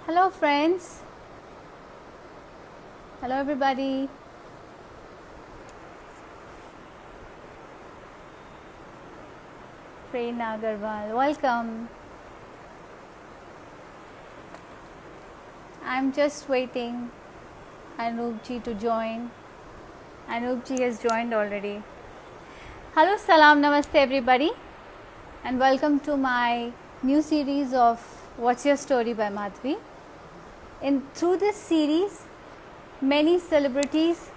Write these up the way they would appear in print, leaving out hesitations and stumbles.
Hello, friends. Hello, everybody. Prerna Agarwal, welcome. I'm just waiting Anoop ji to join. Anoop ji has joined already. Hello, salam, namaste, everybody, and welcome to my new series of What's Your Story by Madhvi. Through this series, many celebrities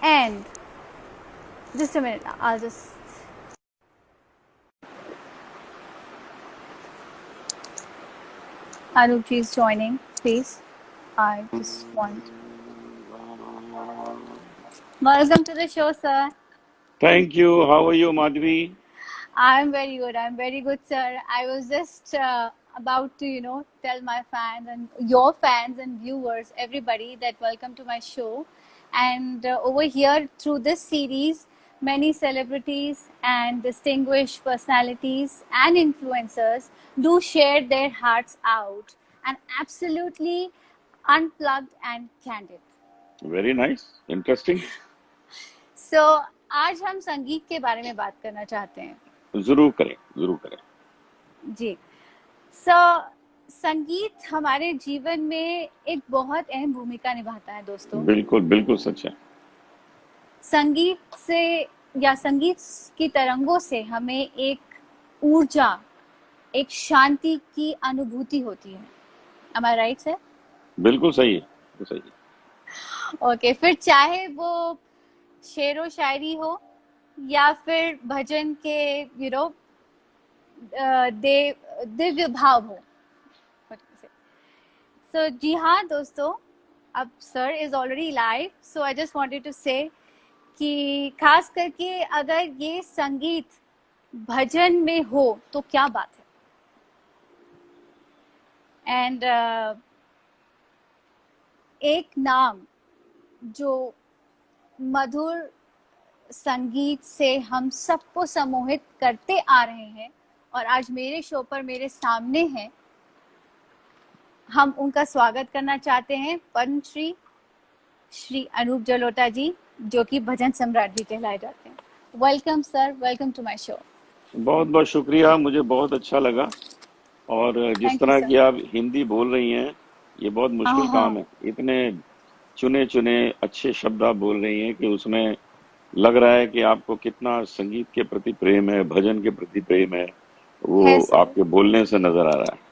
and just a minute, I'll just Anoop ji is joining, please. I just want. Welcome to the show, sir. Thank you. How are you, Madhvi? I'm very good. I'm very good, sir. I was just about to, tell my fans and your fans and viewers, everybody, that welcome to my show. And over here, through this series, many celebrities and distinguished personalities and influencers do share their hearts out and absolutely unplugged and candid. Very nice. Interesting. So, आज हम संगीत के बारे में बात करना चाहते हैं. जरूर करें, जरूर करें. जी. सो संगीत हमारे जीवन में एक बहुत अहम भूमिका निभाता है दोस्तों. बिल्कुल बिल्कुल सच है. संगीत से या संगीत की तरंगों से हमें एक ऊर्जा, एक शांति की अनुभूति होती है. Am I right, sir? बिल्कुल सही है, बिल्कुल सही है. ओके, फिर चाहे वो शेरो शायरी हो या फिर भजन के दिव्य भाव हो. सो जी हाँ दोस्तों, अब sir is already live. So I just wanted to say कि खास करके अगर ये संगीत भजन में हो तो क्या बात है. एंड एक नाम जो मधुर संगीत से हम सबको सम्मोहित करते आ रहे हैं और आज मेरे शो पर मेरे सामने हैं, हम उनका स्वागत करना चाहते हैं. पद्मश्री श्री अनूप जलोटा जी, जो कि भजन सम्राट भी कहलाए जाते हैं. Welcome sir, welcome to my show. बहुत बहुत शुक्रिया. मुझे बहुत अच्छा लगा. और जिस तरह की आप हिंदी बोल रही हैं, ये बहुत मुश्किल काम है. इतने चुने चुने अच्छे शब्द आप बोल रही हैं कि उसमें लग रहा है कि आपको कितना संगीत के प्रति प्रेम है, भजन के प्रति प्रेम है. वो आपके बोलने से नजर आ रहा है.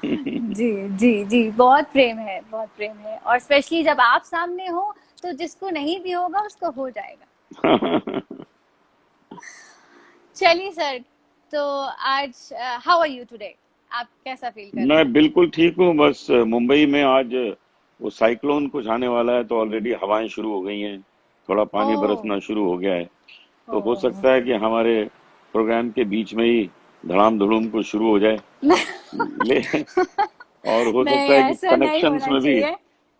जी जी जी, बहुत प्रेम है, बहुत प्रेम है. और स्पेशली जब आप सामने हो तो जिसको नहीं भी होगा उसको हो जाएगा. चलिए सर, तो आज हाउ आर यू टुडे? आप कैसा फील कर रहे हैं? मैं बिल्कुल ठीक हूँ. बस मुंबई में आज वो साइक्लोन कुछ आने वाला है, तो ऑलरेडी हवाएं शुरू हो गई हैं. थोड़ा पानी बरसना शुरू हो गया है. तो हो सकता है कि हमारे प्रोग्राम के बीच में ही धड़ाम धड़ूम कुछ शुरू हो जाए. और हो सकता है कि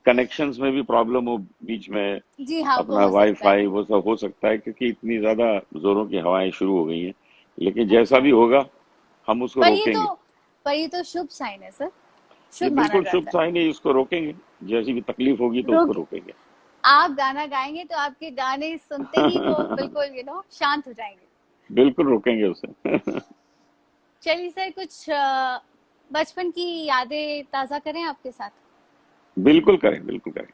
कनेक्शंस में भी प्रॉब्लम हो बीच में. जी हाँ, अपना वाईफाई वो सब हो सकता है, क्योंकि इतनी ज्यादा जोरों की हवाएं शुरू हो गई हैं. लेकिन जैसा भी होगा हम उसको रोकेंगे. पर ये तो शुभ साइन है सर. ये बिल्कुल शुभ साइन है. इसको रोकेंगे. जैसी भी तकलीफ होगी तो उसको रोकेंगे. आप गाना गाएंगे तो आपके गाने सुनते ही वो बिल्कुल शांत हो जाएंगे. बिल्कुल रोकेंगे उसे. चलिए सर, कुछ बचपन की यादें ताजा करें आपके साथ. बिल्कुल करें, बिल्कुल करें.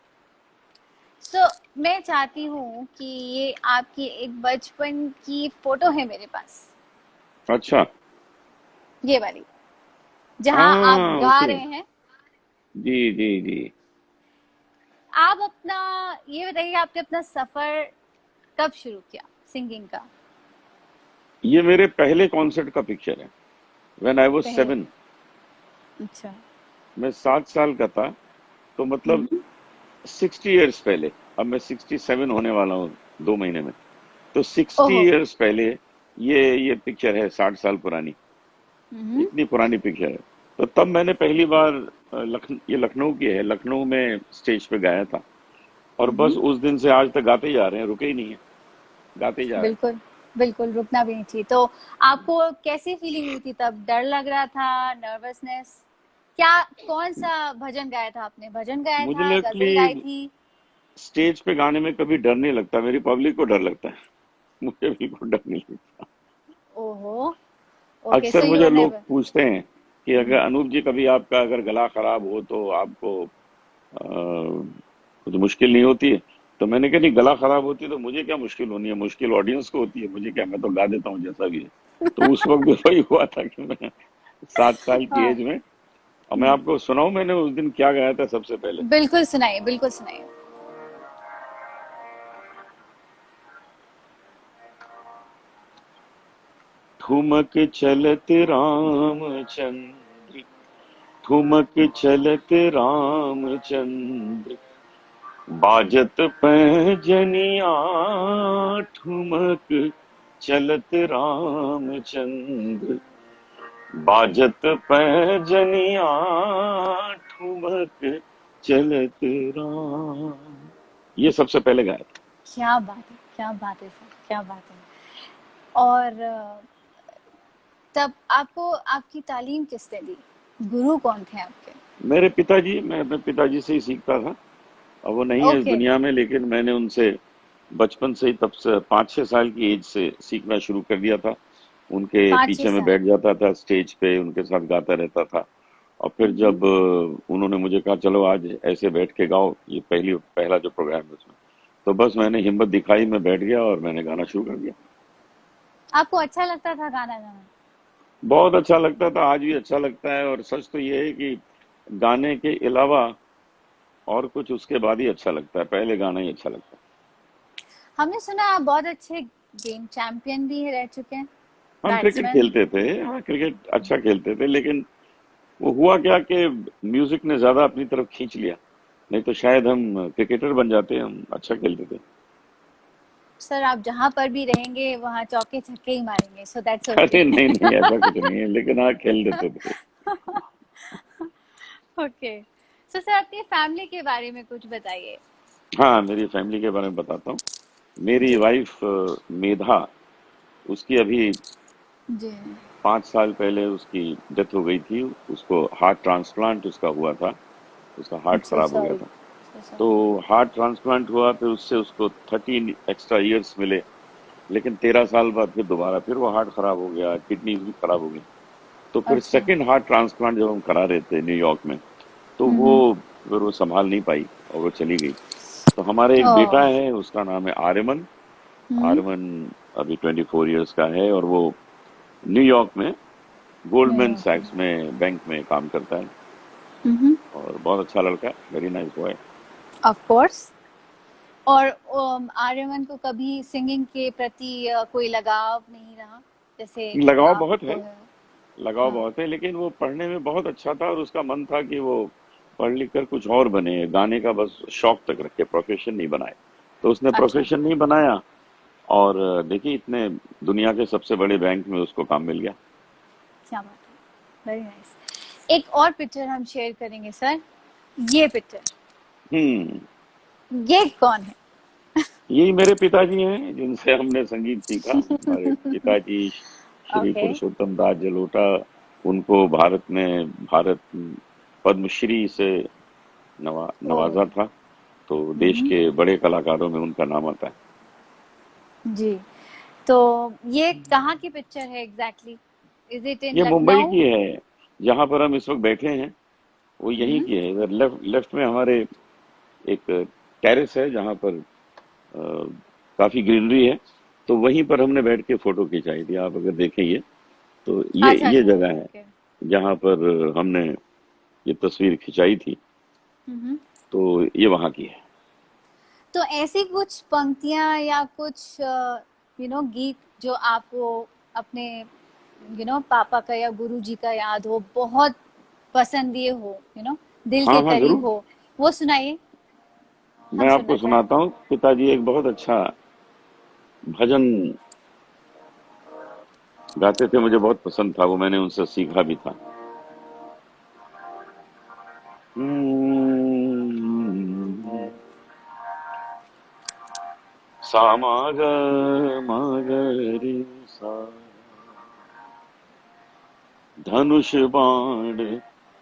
तो मैं चाहती हूँ कि ये आपकी एक बचपन की फोटो है मेरे पास. अच्छा. ये वाली जहाँ आप गा रहे हैं. जी जी जी. आप अपना ये बताइए, आपने अपना सफर कब शुरू किया सिंगिंग का? ये मेरे पहले कॉन्सर्ट का पिक्चर है. When I was 7. अच्छा. मैं 7 साल का था. तो मतलब 60 इयर्स पहले. अब मैं 67 होने वाला हूँ 2 महीने में. तो 60 इयर्स पहले ये पिक्चर है, 60 साल पुरानी. इतनी पुरानी पिक्चर है. तो तब मैंने पहली बार ये लखनऊ की है, लखनऊ में स्टेज पे गाया था. और बस उस दिन से आज तक गाते ही जा रहे हैं, रुके ही नहीं है, गाते ही जा रहे हैं. बिल्कुल बिल्कुल, रुकना भी नहीं चाहिए. तो आपको कैसी फीलिंग हुई थी तब? डर लग रहा था, नर्वसनेस? क्या, कौन सा भजन गाया था आपने? भजन गाया मुझे था, गजल गाई एक्चुअली थी? स्टेज पे गाने में कभी डर नहीं लगता, मेरी पब्लिक को डर लगता है। मुझे बिल्कुल डर नहीं लगता। ओहो। ओके, अक्सर सो यू मुझे आर लोग नेवर। पूछते हैं कि अगर अनूप जी कभी आपका अगर गला खराब हो तो आपको कुछ मुश्किल नहीं होती है? तो मैंने कहा नहीं, गला खराब होती है तो मुझे क्या मुश्किल होनी है, मुश्किल ऑडियंस को होती है, मुझे क्या, मैं तो गा देता हूँ जैसा भी है। तो उस वक्त भी वही हुआ था कि मैं 7 साल की हाँ। एज में, और मैं आपको सुनाऊं मैंने उस दिन क्या गाया था सबसे पहले। बिल्कुल सुनाइए, बिल्कुल सुनाइए। ठुमक चलत रामचंद्र, ठुमक चलत रामचंद्र, बाजत पैजनिया, ठुमक चलत रामचंद्र, बाजत पैजनिया, ठुमक चलत राम। ये सबसे पहले गाया था। क्या बात है, क्या बात है सर, क्या बात है। और तब आपको आपकी तालीम किसने दी? गुरु कौन थे आपके? मेरे पिताजी, मैं अपने पिताजी से ही सीखता था। अब वो नहीं है इस ओके। दुनिया में, लेकिन मैंने उनसे बचपन से ही, तब से 5-6 साल की एज से सीखना शुरू कर दिया था। उनके 5-6 पीछे में साल बैठ जाता था स्टेज पे, उनके साथ गाता रहता था। और फिर हम्म। जब उन्होंने मुझे कहा चलो आज ऐसे बैठ के गाओ, ये पहला जो प्रोग्राम है उसमें, तो बस मैंने हिम्मत दिखाई, मैं बैठ गया और मैंने गाना शुरू कर दिया। आपको अच्छा लगता था गाना गाना? बहुत अच्छा लगता था, आज भी अच्छा लगता है। और सच तो ये है कि गाने के अलावा और कुछ उसके बाद ही अच्छा लगता है, पहले गाना ही अच्छा लगता है। हमने सुना आप बहुत अच्छे गेम चैंपियन भी रह चुके हैं, हम क्रिकेट बैट्समैन। खेलते थे, हाँ क्रिकेट अच्छा खेलते थे, लेकिन वो हुआ क्या कि म्यूजिक ने ज्यादा अपनी तरफ खींच लिया, नहीं तो शायद हम क्रिकेटर बन जाते, हम अच्छा खेलते थे। सर आप जहां पर भी रहेंगे वहां चौके छक्के ही मारेंगे, सो दैट्स ओके। अरे नहीं नहीं, ऐसा कुछ नहीं है, लेकिन हाँ खेल लेते थे। ओके। सो सर अपनी फैमिली के बारे में कुछ बताइए। हाँ, मेरी फैमिली के बारे में बताता हूँ। मेरी जी। वाइफ मेधा, उसकी अभी जी। 5 साल पहले उसकी डेथ हो गई थी। उसको हार्ट ट्रांसप्लांट उसका हुआ था, उसका हार्ट सो खराब हो गया सॉरी, था। सो तो सॉरी। हार्ट ट्रांसप्लांट हुआ, फिर उससे उसको 13 एक्स्ट्रा ईयर्स मिले। लेकिन 13 साल बाद फिर दोबारा फिर वो हार्ट खराब हो गया, किडनीज भी खराब हो गई। तो फिर अच्छा। सेकंड हार्ट ट्रांसप्लांट जब हम करा रहे थे न्यूयॉर्क में, तो वो हम्म। फिर वो संभाल नहीं पाई और वो चली गई। तो हमारे एक ओ। बेटा है, उसका नाम है आर्यमन। हम्म। आर्यमन अभी 24 ईयर्स का है, और वो न्यूयॉर्क में गोल्डमैन न्यूयॉर्क सैक्स में बैंक में काम करता है। में। और बहुत अच्छा लड़का है, very nice boy. Of course. और आर्यमन को कभी सिंगिंग के प्रति कोई लगाव नहीं रहा, जैसे लगाव बहुत आपको है, है? लगाव हाँ। बहुत है, लेकिन वो पढ़ने में बहुत अच्छा था और उसका मन था कि वो पढ़ लिख कर कुछ और बने, गाने का बस शौक तक रखे, प्रोफेशन नहीं बनाए। तो उसने अच्छा। प्रोफेशन नहीं बनाया, और देखिए इतने दुनिया के सबसे बड़े बैंक में उसको काम मिल गया। क्या बात है, वेरी नाइस। एक और पिक्चर हम शेयर करेंगे सर। ये पिक्चर, हम्म। ये कौन है? यही मेरे पिताजी हैं जिनसे हमने संगीत सीखा। हमारे पिताजी श्री ओके। पुरुषोत्तम दास जलोटा, उनको भारत पद्मश्री से ओ। नवाजा था। तो देश हम्म। के बड़े कलाकारों में उनका नाम आता है। जी। तो ये कहाँ की पिक्चर है एग्जैक्टली? इज इट इन ये मुंबई लखनऊ? की है, जहां पर हम इस वक्त बैठे हैं वो यहीं हम्म। की है। इधर लेफ्ट लेफ्ट में हमारे एक टेरेस है जहां पर अ, काफी ग्रीनरी है। तो वहीं पर हमने बैठ के फोटो खिंचाई थी, आप अगर देखेंगे तो अच्छा ये अच्छा, जगह है ओके। जहां पर हमने ये तस्वीर खिंचाई थी। हम्म। तो ये वहां की है। तो ऐसी कुछ पंक्तियां या कुछ गीत जो आपको अपने पापा का या गुरु जी का याद हो, बहुत पसंदीय हो, दिल हाँ के हाँ करीब जरूर, हो, वो सुनाइए, हम मैं आपको सुनना सुनाता चाहेंगे। हूँ। पिताजी एक बहुत अच्छा भजन गाते थे, मुझे बहुत पसंद था वो, मैंने उनसे सीखा भी था। हम्म, सामाग मगरे सा, धनुष बाण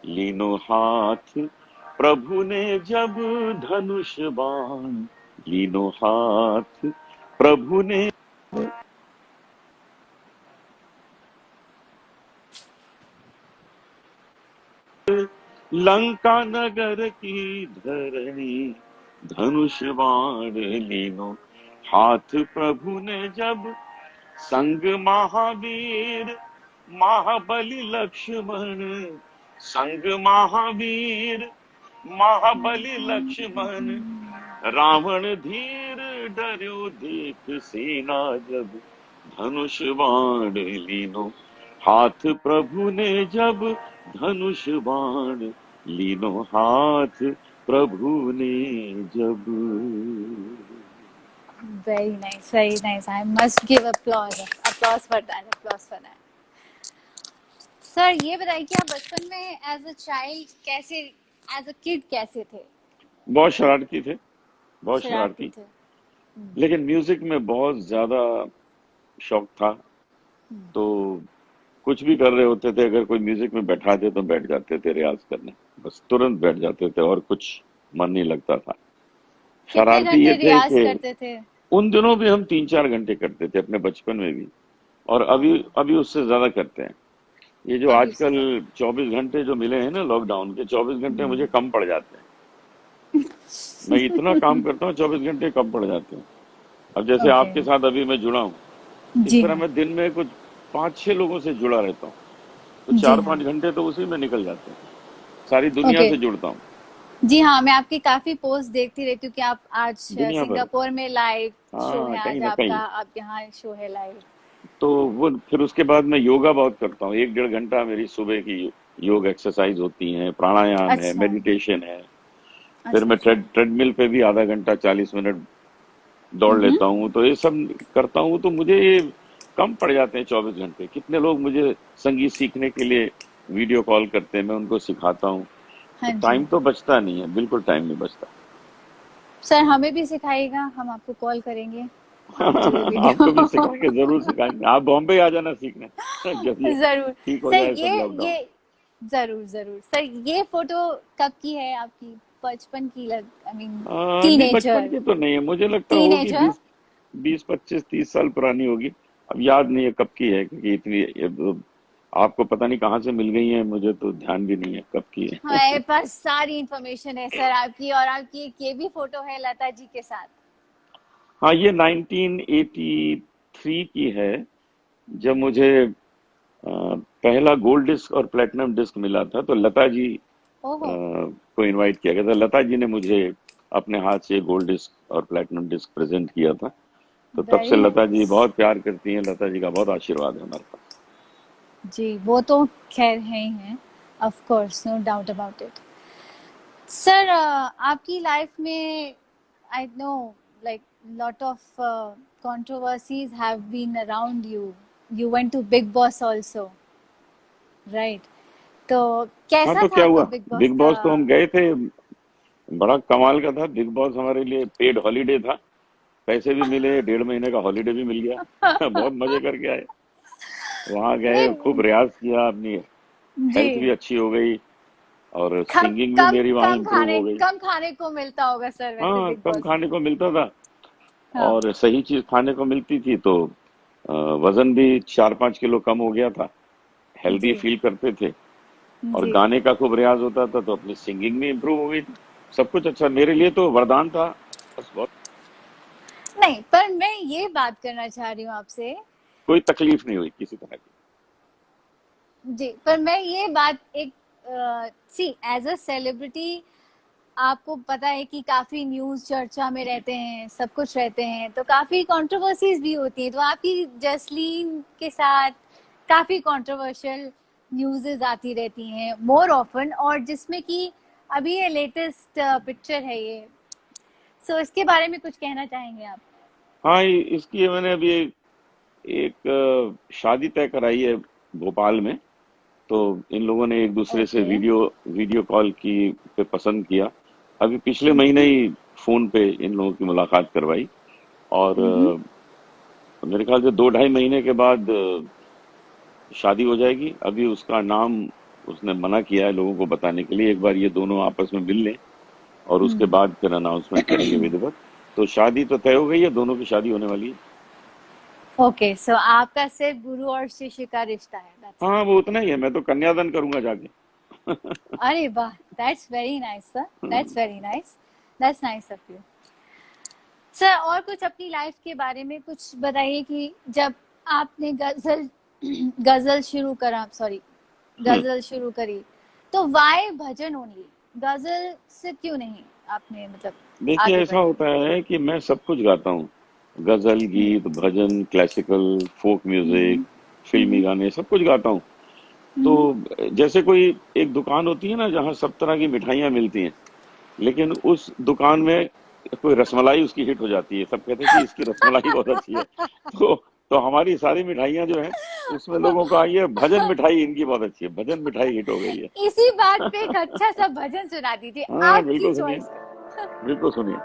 लीनो हाथ प्रभु ने जब धनुष बाण, लीनो हाथ प्रभु ने लंका नगर की धरणी, धनुष बाण लीनो हाथ प्रभु ने जब, संग महावीर महाबली लक्ष्मण, संग महावीर महाबली लक्ष्मण, रावण धीर डर्यो देख सेना जब, धनुष बाण लीनो हाथ प्रभु ने जब, धनुष बाण लीनो हाथ प्रभु ने जब। Very nice, very nice. I must give applause for that, applause for that. Sir ये बताइए कि आप बचपन में एज अ चाइल्ड कैसे, एज अ किड कैसे थे? बहुत शरारती थे, बहुत शरारती शरारती, थे। लेकिन म्यूजिक में बहुत ज्यादा शौक था। तो कुछ भी कर रहे होते थे, अगर कोई म्यूजिक में बैठा दे तो बैठ जाते थे रियाज करने, बस तुरंत बैठ जाते थे और कुछ मन नहीं लगता था। कितने शरारती ये घंटे थे रियाज कि करते थे? उन दिनों भी हम 3-4 घंटे करते थे अपने बचपन में भी, और अभी ओहो, अभी उससे ज्यादा करते हैं। ये जो अभी उससे आजकल ज्यादा। 24 घंटे जो मिले हैं ना लॉकडाउन के, 24 घंटे मुझे हम्म, कम पड़ जाते हैं। मैं इतना काम करता हूँ, 24 घंटे कम पड़ जाते हैं। अब जैसे ओके। आपके साथ अभी मैं जुड़ा हूँ, इस जी तरह हाँ, मैं दिन में कुछ 5-6 लोगों से जुड़ा रहता हूँ, तो जी चार हाँ। पांच घंटे तो उसी में निकल जाते हैं। सारी दुनिया ओके। से जुड़ता हूँ, जी हाँ, मैं आपकी काफी पोस्ट देखती रहती हूँ कि आप आज दुनिया भर। सिंगापुर में लाइव शो हाँ, है, कहीं आज ना आपका, कहीं। आप यहाँ शो है लाइव। तो वो फिर उसके बाद मैं योगा बहुत करता हूँ, 1-1.5 घंटा मेरी सुबह की योग एक्सरसाइज होती है, प्राणायाम है, अच्छा, मेडिटेशन है। फिर अच्छा, मैं अच्छा। ट्रेडमिल पे भी आधा घंटा 40 मिनट दौड़ हम्म। लेता हूँ। तो ये सब करता हूँ, तो मुझे ये कम पड़ जाते हैं 24 घंटे। कितने लोग मुझे संगीत सीखने के लिए वीडियो कॉल करते हैं, मैं उनको सिखाता हूँ। हाँ तो जी। टाइम तो बचता नहीं है, बिल्कुल टाइम नहीं बचता। सर हमें भी सिखाइएगा, हम आपको कॉल करेंगे, आप जो ये आपको भी वीडियो सिखाएंगे, जरूर सिखाएंगे। आप बॉम्बे आ जाना सीखने जब ये जरूर। ठीक हो सर जाए सब ये लॉकडाउन। जरूर जरूर सर, ये फोटो कब की है आपकी? बचपन की, लग आई मीन नहीं, बचपन टीनेजर, की तो नहीं है, मुझे लगता होगी टीनेजर। 20-25-30 साल पुरानी होगी। अब याद नहीं है कब की है, क्योंकि इतनी आपको पता नहीं कहाँ से मिल गई है, मुझे तो ध्यान भी नहीं है कब की है। हमारे पास सारी इंफॉर्मेशन है सर आपकी, और आपकी एक ये भी फोटो है लता जी के साथ। हाँ, ये 1983 की है, जब मुझे पहला गोल्ड डिस्क और प्लेटिनम डिस्क मिला था। तो लता जी ओहो, को इनवाइट किया गया था, लता जी ने मुझे अपने हाथ से गोल्ड डिस्क और प्लेटिनम डिस्क प्रेजेंट किया था। तो तब से वेरी लता जी नाइस। बहुत प्यार करती हैं, लता जी का बहुत आशीर्वाद है हमारे पास। जी वो तो खैर है ही है, of course, no doubt about it. Sir आपकी लाइफ में I know like lot of controversies have been around you. You went to Big Boss also, right? तो हाँ, कैसा तो था क्या आपका हुआ, बिग बॉस बिग का? बॉस तो हम गए थे, बड़ा कमाल का था। बिग बॉस हमारे लिए पेड हॉलीडे था, पैसे भी मिले, 1.5 महीने का हॉलीडे भी मिल गया। बहुत मजे करके आए। वहां गए, खूब नहीं, रियाज किया, अपनी जी। हेल्थ भी अच्छी हो गई, और कम सिंगिंग भी कम मेरी वहां इम्प्रूव हो गई। कम खाने को मिलता होगा सर वैसे हाँ, बिग कम बॉस में। खाने को मिलता था, हाँ और सही चीज खाने को मिलती थी, तो वजन भी 4-5 किलो कम हो गया था, हेल्दी जी, फील करते थे। और जी। गाने का खूब रियाज होता था, तो अपनी सिंगिंग भी इम्प्रूव हो गई थी। सब कुछ अच्छा, मेरे लिए तो वरदान था। बस बहुत, नहीं, पर मैं ये बात करना चाह रही हूँ आपसे। कोई तकलीफ नहीं हुई किसी तरह की। जी, पर मैं ये बात एक, सी एज अ सेलिब्रिटी आपको पता है कि काफी न्यूज चर्चा में रहते हैं, सब कुछ रहते हैं, तो काफी कंट्रोवर्सीज भी होती हैं। तो आपकी जसलीन के साथ काफी कंट्रोवर्शियल न्यूज़ेस आती रहती हैं मोर ऑफन, और जिसमें कि अभी ये लेटेस्ट पिक्चर है ये, सो इसके बारे में कुछ कहना चाहेंगे आप? हाँ, इसकी मैंने अभी एक शादी तय कराई है भोपाल में। तो इन लोगों ने एक दूसरे से ओके। वीडियो वीडियो कॉल की पे पसंद किया। अभी पिछले महीने ही फोन पे इन लोगों की मुलाकात करवाई, और मेरे ख्याल से 2-2.5 महीने के बाद शादी हो जाएगी। अभी उसका नाम उसने मना किया है लोगों को बताने के लिए, एक बार ये दोनों आपस में मिल लें और उसके बाद फिर अनाउंसमेंट करेंगे विधिवत। तो शादी तो तय हो गई है, दोनों की शादी होने वाली है। ओके, सो आपका सिर्फ गुरु और शिष्य का रिश्ता है, दैट्स इट। हाँ वो उतना ही है, मैं तो कन्यादान करूंगा जाके। अरे वाह, that's very nice sir, that's very nice, that's nice of you sir. और कुछ अपनी लाइफ के बारे में कुछ बताइए कि जब आपने गजल गजल शुरू करा, सॉरी, हम्म, गजल शुरू करी, तो वाई भजन ओनली? गजल से क्यों नहीं आपने मतलब देखिए आगे ऐसा बढ़े? होता है कि मैं सब कुछ गाता हूँ, गजल, गीत, भजन, क्लासिकल, फोक म्यूजिक, फिल्मी गाने, सब कुछ गाता हूँ। तो जैसे कोई एक दुकान होती है ना जहाँ सब तरह की मिठाइयाँ मिलती हैं, लेकिन उस दुकान में कोई रसमलाई उसकी हिट हो जाती है, सब कहते हैं कि इसकी रसमलाई बहुत अच्छी है। तो तो हमारी सारी मिठाइयाँ जो है उसमें लोगों का ये भजन मिठाई इनकी बहुत अच्छी है, भजन मिठाई हिट हो गई है। इसी बात पे एक अच्छा सा भजन सुना दीजिए, हाँ आपकी बिल्कुल सुनिए, चॉइस है। बिल्कुल सुनिए।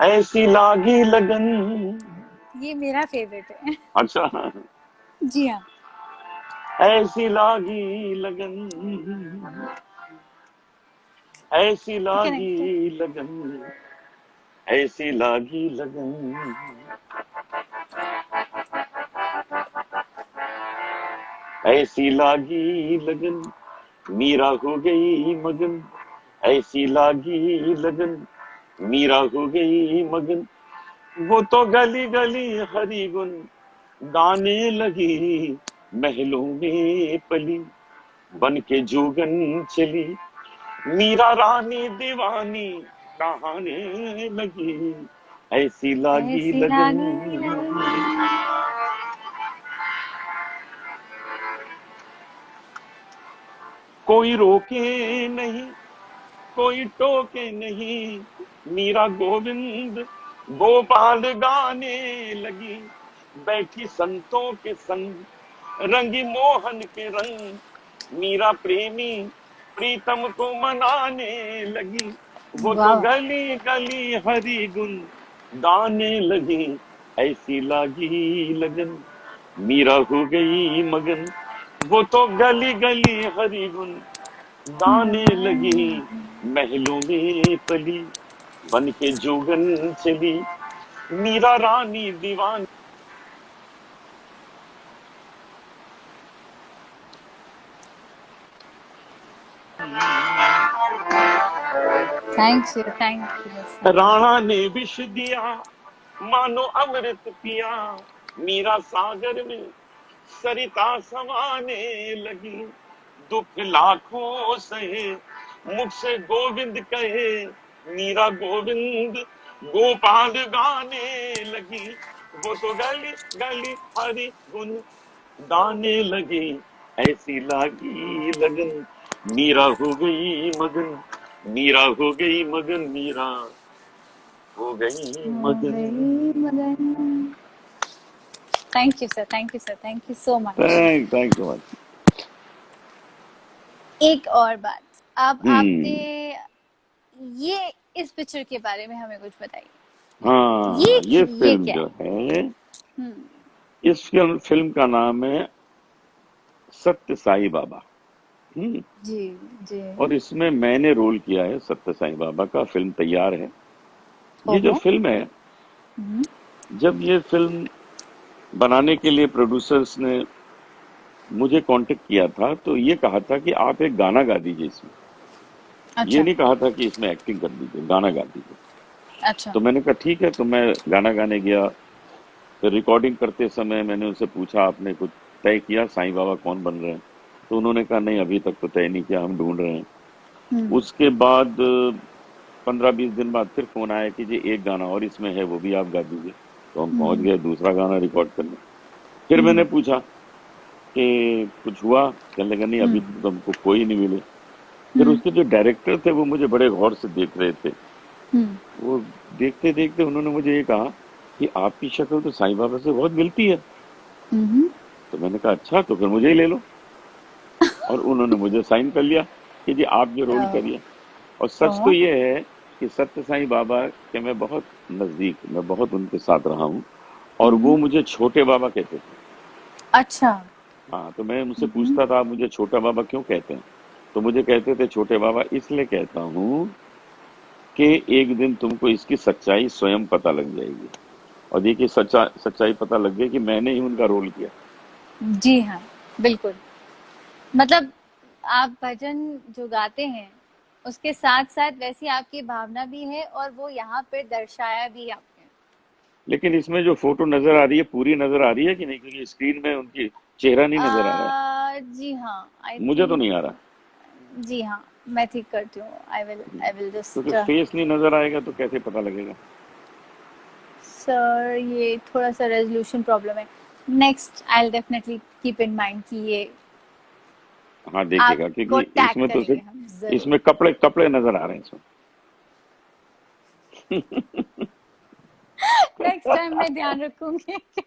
ऐसी लागी लगन। ये मेरा फेवरेट है। अच्छा। जी हाँ। ऐसी लागी लगन, ऐसी कनेक्टेड। लागी लगन, ऐसी लागी लगन, ऐसी लागी लगन, मीरा हो गई मगन, ऐसी लागी लगन, मीरा हो गई मगन। वो तो गली गली हरी गुन गाने लगी, महलों में पली बन के जोगन चली, मीरा रानी दीवानी कहाने लगी, ऐसी लागी ऐसी लगन। लागी लगन। कोई रोके नहीं, कोई टोके नहीं, मीरा गोविंद गोपाल गाने लगी, बैठी संतों के संग रंगी मोहन के रंग, मीरा प्रेमी प्रीतम को मनाने लगी, वो तो वाह। गली गली हरी गुन गाने लगी, ऐसी लागी लगन, मीरा हो गई मगन। वो तो गली गली हरी गुन गाने लगी, महलों में पली बन के जोगन चली, मीरा रानी दीवानी। Thank you so much. Rana ने विष दिया मानो अमृत पिया, मीरा सागर में सरिता समाने लगी, दुख लाखों सहे मुख से गोविंद कहे, मीरा गोविंद गोपाल गाने लगी, वो तो गली गली हरि गुण गाने लगी, ऐसी लागी लगन, मीरा हो गई मगन, मीरा हो गई मगन, मीरा हो गई हो मगन। गई मगन। Thank you sir, thank you sir, thank you so much. Thank so much. एक और बात, अब आपने हम्म। ये इस पिक्चर के बारे में हमें कुछ बताइए। हाँ ये ये फिल्म क्या जो है? है, हम्म। इस फिल्म का नाम है सत्य साई बाबा। हम्म। जी। जी। और इसमें मैंने रोल किया है सत्य साई बाबा का। फिल्म तैयार है। ये जो ओहो। फिल्म है, हम्म। जब ये फिल्म बनाने के लिए प्रोड्यूसर्स ने मुझे कांटेक्ट किया था, तो ये कहा था कि आप एक गाना गा दीजिए इसमें। ये अच्छा। नहीं कहा था कि इसमें एक्टिंग कर दीजिए, गाना गा दीजिए। अच्छा। तो मैंने कहा ठीक है, तो मैं गाना गाने गया। फिर रिकॉर्डिंग करते समय मैंने उनसे पूछा, आपने कुछ तय किया साईं बाबा कौन बन रहे हैं? तो उन्होंने कहा नहीं अभी तक तो तय नहीं किया, हम ढूंढ रहे हैं। हम्म। उसके बाद 15-20 दिन बाद फिर फोन आया कि जी एक गाना और इसमें है, वो भी आप गा दीजिए। तो हम पहुंच हम्म। गए दूसरा गाना रिकॉर्ड करने। फिर मैंने हम्म। पूछा कि कुछ हुआ? कहने लगा नहीं अभी हम्म। तो हमको कोई नहीं मिले। फिर हम्म। उसके जो डायरेक्टर थे वो मुझे बड़े गौर से देख रहे थे। हम्म। वो देखते देखते उन्होंने मुझे ये कहा कि आपकी शक्ल तो साईं बाबा से बहुत मिलती है। हम्म। तो मैंने कहा अच्छा, तो फिर मुझे ही ले लो। और उन्होंने मुझे साइन कर लिया कि जी आप ये रोल ओह। करिए। और सच तो ओह। ये है कि सत्य साईं बाबा के मैं बहुत नजदीक, मैं बहुत उनके साथ रहा हूँ। और वो हम्म। मुझे छोटे बाबा कहते थे। अच्छा। हाँ, तो मैं उनसे पूछता था, आप मुझे छोटा बाबा क्यों कहते हैं? तो मुझे कहते थे छोटे बाबा इसलिए कहता हूँ कि एक दिन तुमको इसकी सच्चाई स्वयं पता लग जाएगी। और देखिए सच्चाई पता लग गई कि मैंने ही उनका रोल किया। जी हाँ, बिल्कुल। मतलब आप भजन जो गाते हैं, उसके साथ-साथ वैसी आपकी भावना भी है और वो यहाँ पे दर्शाया भी आपने। लेकिन इसमें जो फोटो नजर आ रही है पूरी नजर आ रही है कि नहीं, क्योंकि स्क्रीन में उनकी चेहरा नहीं नजर आ रहा है। जी हाँ, आई मुझे तो थिंक नहीं आ रहा, जी हाँ, मैं ठीक करती हूँ। आई विल क्योंकि जस्ट फेस नहीं नजर आएगा तो कैसे पता लगेगा। सर ये थोड़ा-सा रेज़ोल्यूशन प्रॉब्लम है। Next I will definitely keep in mind कि ये हाँ देखिएगा, आपको क्योंकि टैग इसमें तो करेंगे सिर्फ हम ज़रूर। इसमें कपड़े कपड़े नजर आ रहे हैं इसमें। नेक्स्ट टाइम मैं ध्यान रखूँगी कि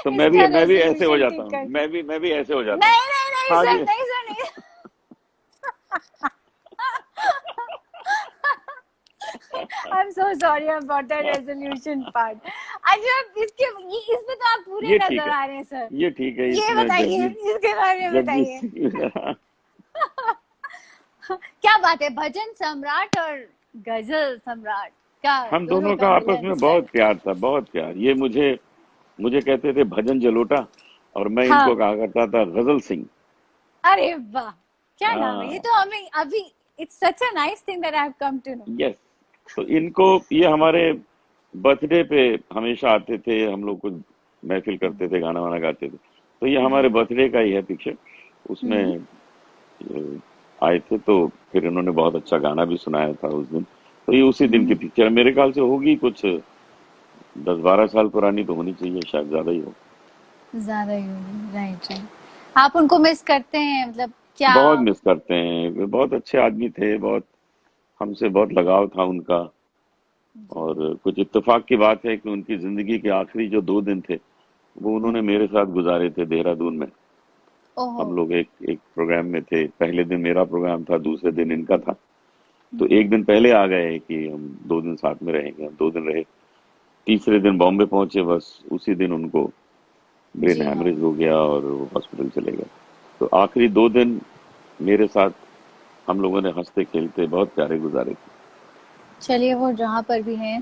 तो इसका मैं भी ऐसे हो रेज़ोल्यूशन जाता ठीक हूँ, कर मैं भी ऐसे हो जाता हूँ। नहीं, नहीं, नहीं हाँ सर, जी। नहीं सर, नहीं। I am so sorry about the resolution part. अच्छा इसके ये इसमें तो आप पूरे ये ठीक नज़र है, आ रहे हैं सर। ये ठीक है। ये इसमें बताइए, इसके बारे में जगजीत बताइए। सिंह क्या बात है, भजन सम्राट और गज़ल सम्राट का हम दोनों दोनों का का आपस मिलन में सर। बहुत प्यार था, बहुत प्यार। ये मुझे मुझे कहते थे भजन जलोटा, और मैं इनको हाँ, कहा करता था गजल सिंह। अरे वाह! क्या नाम है? ये हाँ, तो हमें अभी it's such a nice thing that I have come to know. Yes. तो इनको ये हमारे बर्थडे पे हमेशा आते थे, हम लोग कुछ महफिल करते थे, गाना वाना गाते थे। तो ये हमारे बर्थडे का ही है पिक्चर, उसमें हुँ, आए थे। तो फिर इन्होंने बहुत अच्छा गाना भी सुनाया था उस दिन। तो ये उसी दिन की हुँ। पिक्चर है, मेरे ख्याल से होगी कुछ 10-12 साल पुरानी तो होनी चाहिए, शायद ज्यादा ही हो। ज़्यादा ही होगी, राइट, राइट। आप उनको मिस करते हैं मतलब क्या? बहुत मिस करते हैं, वे बहुत अच्छे आदमी थे, बहुत हमसे बहुत लगाव था उनका। जी। और कुछ इत्तेफाक की बात है कि उनकी जिंदगी के आखिरी जो 2 दिन थे वो हुँ, उन्होंने मेरे साथ गुजारे थे देहरादून में। ओहो! हम लोग एक एक प्रोग्राम में थे, पहले दिन मेरा प्रोग्राम था, दूसरे दिन इनका था। तो एक दिन पहले आ गए कि हम 2 दिन साथ में रहेंगे, हम 2 दिन रहे। तीसरे दिन बॉम्बे पहुंचे, बस उसी दिन उनको ब्रेन जी हाँ। हैमरेज हो गया और वो हॉस्पिटल चले गए। तो आखिरी 2 दिन मेरे साथ हम लोगों ने हंसते खेलते बहुत प्यारे गुजारे थे। चलिए वो जहाँ पर भी हैं,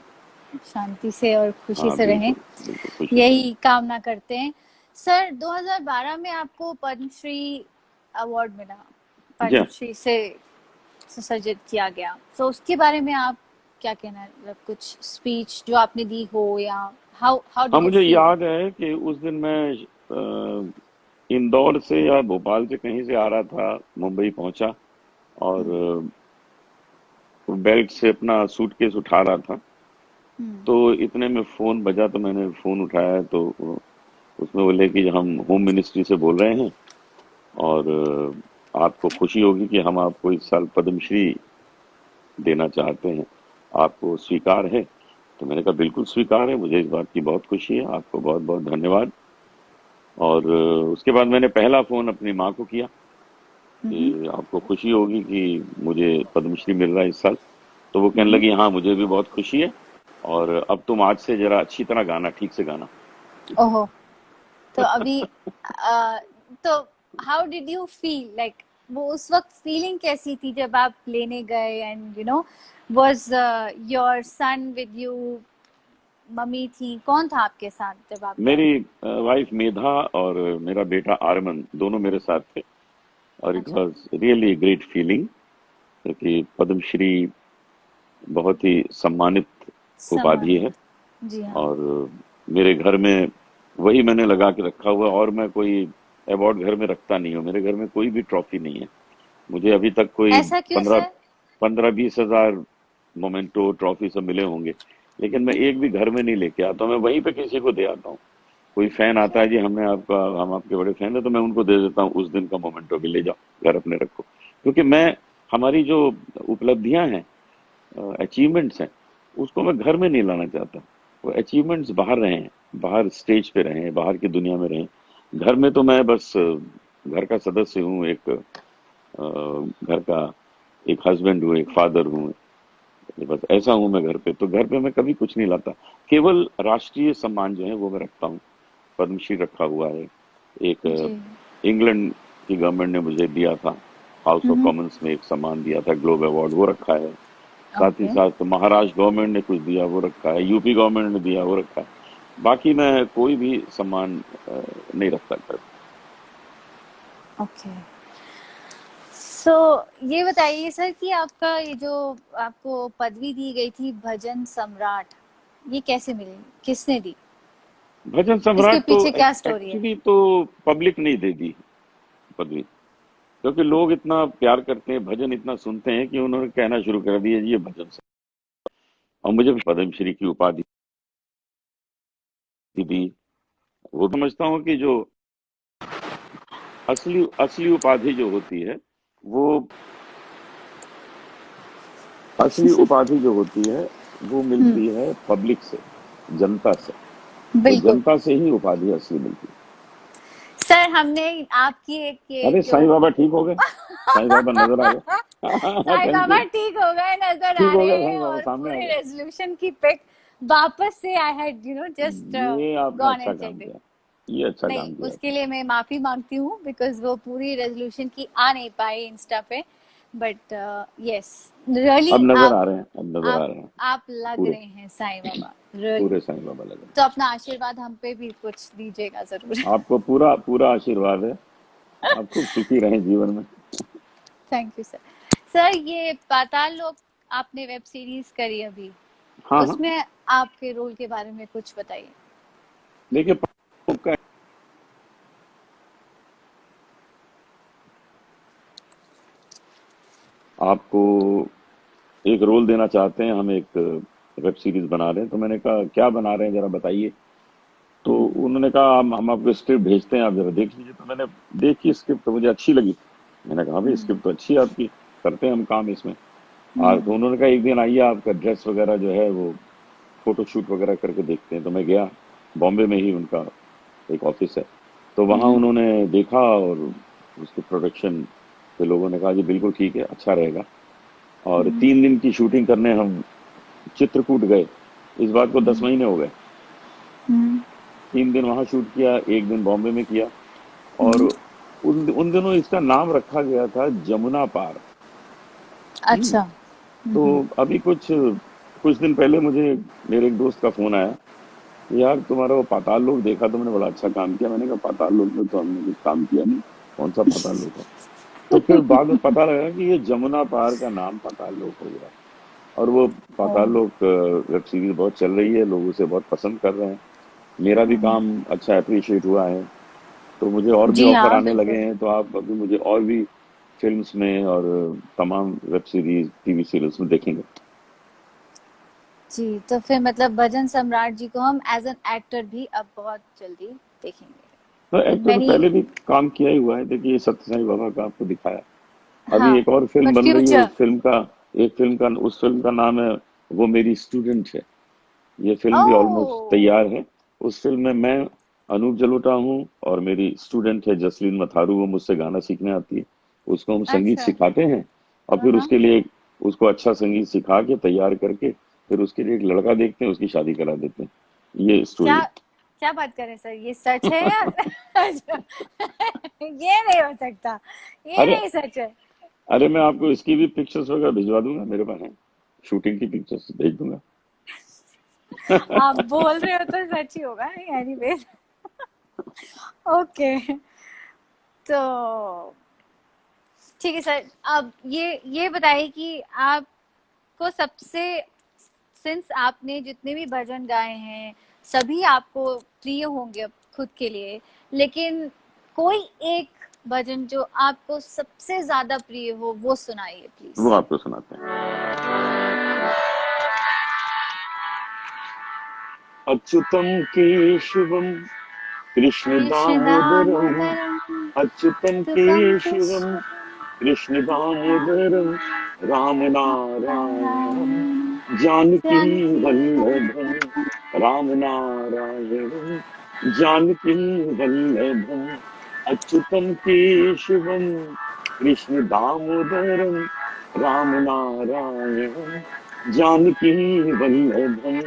शांति से और खुशी हाँ से रहें, बिल्कुल, बिल्कुल खुशी से रहे। यही कामना करते हैं। सर 2012 में आपको पद्मश्री अवार्ड मिला, जी हाँ। पद्मश्री से सुसज्जित किया गया। तो उसके बारे में आप क्या कहना है? मतलब कुछ स्पीच जो आपने दी हो या हाउ हाउ हाँ डिड यू मुझे फील? याद है कि उस दिन मैं इंदौर से या भोपाल से कहीं से आ रहा था, मुंबई पहुंचा और बेल्ट से अपना सूटकेस उठा रहा था। हुँ, तो इतने में फोन बजा, तो मैंने फोन उठाया तो उसमें बोले कि हम होम मिनिस्ट्री से बोल रहे हैं और आपको खुशी होगी कि हम आपको इस साल पद्मश्री देना चाहते हैं, आपको स्वीकार है? तो मैंने कहा बिल्कुल स्वीकार है, मुझे इस बात की बहुत खुशी है, आपको बहुत बहुत धन्यवाद। और उसके बाद मैंने पहला फोन अपनी माँ को किया हुँ, हुँ, कि आपको खुशी होगी कि मुझे पद्मश्री मिल रहा है इस साल। तो वो हुँ, कहने हुँ। लगी हाँ मुझे भी बहुत खुशी है, और अब तुम आज से जरा अच्छी तरह गाना, ठीक से गाना। ओहो! तो अभी तो how did you feel like वो उस वक्त फीलिंग कैसी थी जब आप लेने गए and you know was your son with you? Mummy थी, कौन था आपके साथ जब आप गए? मेरी वाइफ मेधा और मेरा बेटा आर्मन दोनों मेरे साथ थे। और इट अच्छा, वाज रियली ग्रेट फीलिंग, क्योंकि पद्मश्री बहुत ही सम्मानित उपाधि है। सम्मानित। जी हाँ। और मेरे घर में वही मैंने लगा के रखा हुआ है, और मैं कोई अवार्ड घर में रखता नहीं हूँ, मेरे घर में कोई भी ट्रॉफी नहीं है। मुझे अभी तक कोई ऐसा क्यों पंद्रह सर? 15-20 हजार मोमेंटो ट्रॉफी सब मिले होंगे, लेकिन मैं एक भी घर में नहीं लेके आता हूँ, मैं वहीं पे किसी को दे आता हूँ। कोई फैन आता है, जी हम आपके बड़े फैन है, तो मैं उनको दे देता हूँ उस दिन का मोमेंटो भी, ले जाओ घर अपने रखो। क्योंकि मैं हमारी जो उपलब्धियां हैं, अचीवमेंट्स हैं, उसको मैं घर में नहीं लाना चाहता। वो अचीवमेंट्स बाहर रहें, बाहर स्टेज पे रहें, बाहर की दुनिया में रहें। घर में तो मैं बस घर का सदस्य हूँ, एक घर का एक हस्बैंड हूँ, एक फादर हूँ, बस ऐसा हूँ मैं घर पे। तो घर पे मैं कभी कुछ नहीं लाता, केवल राष्ट्रीय सम्मान जो है वो मैं रखता हूँ। पद्मश्री रखा हुआ है, एक जी। इंग्लैंड की गवर्नमेंट ने मुझे दिया था, हाउस ऑफ हम्म। कॉमन्स में एक सम्मान दिया था, ग्लोब अवार्ड, वो रखा है। साथ ही ओके। साथ महाराष्ट्र गवर्नमेंट ने कुछ दिया, वो रखा है। यूपी गवर्नमेंट ने दिया, वो रखा है। बाकी मैं कोई भी सम्मान नहीं रखता घर पे। ओके। सो ये बताइए सर कि आपका ये जो आपको पदवी दी गई थी भजन सम्राट, ये कैसे मिली, किसने दी, भजन इसके सम्राट तो पीछे क्या स्टोरी है? एक्चुअली तो पब्लिक नहीं देती पदवी, क्योंकि लोग इतना प्यार करते हैं, भजन इतना सुनते हैं कि उन्होंने कहना शुरू कर दिया जी ये भजन सम्राट। और मुझे पद्मश्री की उपाधि दी। वो समझता हूँ कि जो असली असली उपाधि जो होती है, वो असली उपाधि जो होती है वो मिलती है पब्लिक से, जनता से। तो बिल्कुल। जनता से ही उपाधि असली मिलती है। सर हमने आपकी एक ये अरे जो साईं बाबा ठीक हो गए, साईं बाबा नजर आ गए। Sai thank Baba you. ठीक हो गए, नजर ठीक आ हो रहे गए हैं साईं बाबा, और सामने आ पूरे गए। रेजोल्यूशन की पिक वापस से आई हैड जस्ट ये आपने गॉन अच्छा एंड काम चेक्ड इट। किया, ये अच्छा नहीं, काम किया उसके आपने। लिए मैं माफी मांगती हूँ बिकॉज वो पूरी रेजोल्यूशन की आ नहीं पाई इंस्टा पे। बट यस, रियली अब नजर आप आ रहे हैं, अब नजर आ आप रहे हैं आप लग पूरे, रहे हैं साईं बाबा, रियली। पूरे साईं बाबा लग रहे तो अपना आशीर्वाद हम पे भी कुछ दीजिएगा जरूर। हैं। आपको पूरा पूरा आशीर्वाद है। आप खूब सुखी रहें जीवन में। Thank you sir. सर ये पाताल लोक आपने वेब सीरीज करी अभी, हाँ हाँ। उसमें आपके रोल के बारे में कुछ बताइए। देखिए, का आपको एक रोल देना चाहते हैं, हम एक वेब सीरीज बना रहे हैं। तो मैंने कहा क्या बना रहे हैं जरा बताइए। तो उन्होंने कहा हम आपको स्क्रिप्ट भेजते हैं, आप जरा देख लीजिए। तो मैंने देखी स्क्रिप्ट, तो मुझे अच्छी लगी। मैंने कहा भाई स्क्रिप्ट तो अच्छी है आपकी, करते हैं हम काम इसमें। तो उन्होंने कहा एक दिन आइए, आपका ड्रेस वगैरह जो है वो फोटो शूट वगैरह करके देखते हैं। तो मैं गया, बॉम्बे में ही उनका एक ऑफिस है। तो वहां उन्होंने देखा और उसके प्रोडक्शन के लोगों ने कहा जी बिल्कुल ठीक है, अच्छा रहेगा। और 3 दिन की शूटिंग करने हम चित्रकूट गए। इस बात को 10 महीने हो गए। 3 दिन वहां शूट किया, एक दिन बॉम्बे में किया। और उन दिनों इसका नाम रखा गया था जमुना पार। हम्म। अच्छा। तो अभी कुछ कुछ दिन पहले मुझे मेरे एक दोस्त का फोन आया, यार तुम्हारा वो पाताल लोक देखा, तुमने बड़ा अच्छा काम किया। मैंने कहा पाताल लोक में तो हमने कुछ काम किया नहीं, कौन सा पाताल लोक है। तो फिर बाद में पता लगा कि ये जमुना पार का नाम पाताल लोक हो गया। और वो पाताल लोक वेब सीरीज बहुत चल रही है, लोग उसे बहुत पसंद कर रहे हैं। मेरा भी काम अच्छा अप्रिशिएट हुआ है। तो मुझे और भी जी ऑफर हाँ, आने लगे बिल्कुल। हैं। तो आप अभी मुझे और भी फिल्म्स में और तमाम वेब सीरीज, टीवी सीरियल्स में देखेंगे। जी, तो फिर मतलब भजन सम्राट जी को हम एज एन एक्टर भी अब बहुत जल्दी तो देखेंगे। एक्टर तो मैनी। पहले भी काम किया ही हुआ है। देखिए सत्य साईं बाबा का आपको दिखाया। अभी हाँ, एक और फिल्म बट बन रही है, फ्यूचर। उस फिल्म का नाम है वो मेरी स्टूडेंट है। ये फिल्म भी ऑलमोस्ट ओह। तैयार है। उस फिल्म में मैं अनूप जलोटा हूँ और मेरी स्टूडेंट है जसलीन मथारू। वो मुझसे गाना सीखने आती है। उसको हम संगीत अच्छा। सिखाते हैं और फिर हाँ। उसके लिए उसको अच्छा संगीत सिखा के तैयार करके फिर उसके लिए एक लड़का देखते हैं, उसकी शादी करा देते हैं। ये स्टोरी क्या है। क्या बात करें सर, ये सच है या ये नहीं हो सकता, ये अरे नहीं सच है। अरे मैं आपको इसकी भी पिक्चर्स वगैरह भिजवा दूंगा, मेरे पास है, शूटिंग की पिक्चर्स भेज दूंगा। आप बोल रहे हो तो सच ही होगा, नहीं एनीवेज। ओके। तो ठीक है सर, अब ये बताइए कि आपको सबसे, सिंस आपने जितने भी भजन गाए हैं सभी आपको प्रिय होंगे अब खुद के लिए, लेकिन कोई एक भजन जो आपको सबसे ज्यादा प्रिय हो वो सुनाइए प्लीज। वो आपको सुनाते हैं। अच्युतम केशवम कृष्ण कृष्ण दामोदरम, दामोदरम अच्युतम कृपम केशवम कृष्ण कृष्ण दामोदरम, राम नारायणम नारायण जानकी जानकी वल्लभम, वल्लभ। राम नारायणम जानकी वल्लभम, अच्युतम केशवम कृष्ण दामोदरम, राम नारायणम जानकी वल्लभम।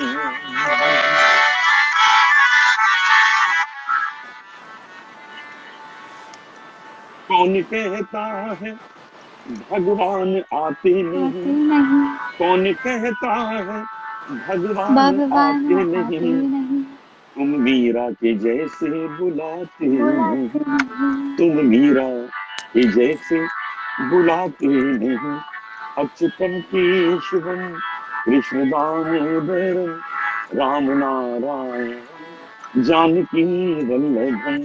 कौन कहता है भगवान आते आते नहीं, नहीं, कौन कहता है भगवान भगवान आते आते नहीं, नहीं, तुम मीरा के जैसे बुलाते नहीं, बुलाते नहीं। तुम मीरा के जैसे बुलाते नहीं, अच्युतम केशवम कृष्ण दामोदरम राम नारायण जानकी वल्लभम।